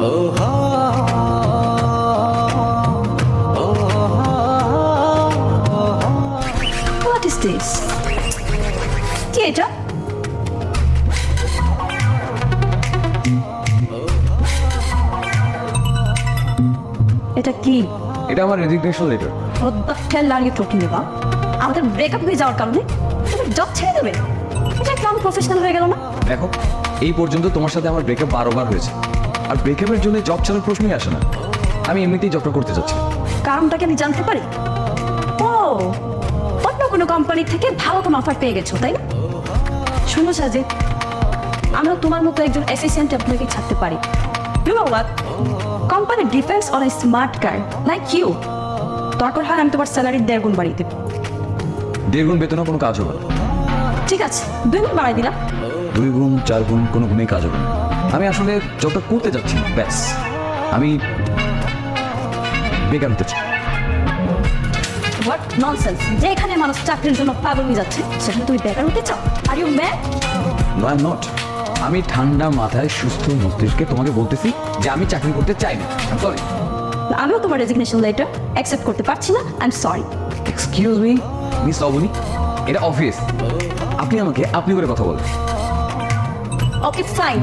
What is this? কি এটা? এটা কি? এটা আমার resignation letter. What the hell are you talking about? আমাদের ব্রেকআপ হয়ে যাওয়ার কারণে তুমি জব ছেড়ে দেবে? এটা একটু প্রফেশনাল হয়ে গেল না? দেখো, এই পর্যন্ত তোমার সাথে আমার ব্রেকআপ 12 বার হয়েছে, আর ব্রেকআপের জন্য জব ছাড়ার প্রশ্নই আসে না। আমি এমনিতেই জবটা করতে চাচ্ছি। কারণটা কি আমি জানতে পারি? ও, অন্য কোনো কোম্পানি থেকে ভালো কোনো অফার পেয়ে গেছো, তাই না? শুনো সাজে, আমরা তোমার মতো একজন অ্যাসিস্ট্যান্ট এমপ্লয়িকে ছাড়তে পারি। You know what? Company depends on a smart girl like you. দরকার হয় আমি তোমার স্যালারি 1.5 গুণ বাড়িয়ে দেব। 1.5 গুণ বেতনে কোনো কাজ হবে না। ঠিক আছে, 2 গুণ বাড়াই দিলাম। 2 গুণ 4 গুণ কোনো গুণেই কাজ হবে না। আমি আসলে জবটা করতে যাচ্ছি, ব্যাস। আমি বেকার হতে চাই। What nonsense! যেখানে মানুষ চাকরির জন্য পাগল হয়ে যাচ্ছে সেখানে তুমি বেকার হতে চাও? Are you mad? No I am not. আমি ঠান্ডা মাথায় সুস্থ মস্তিষ্কে তোমাকে বলতেছি যে আমি চাকরি করতে চাই না। সরি। আমিও তোমার রেজিগনেশন লেটার অ্যাকসেপ্ট করতে পারছি না। I am sorry. Excuse me miss Aboni, এটা অফিস। আপনি আমাকে আপনি করে কথা বলেন। Okay fine,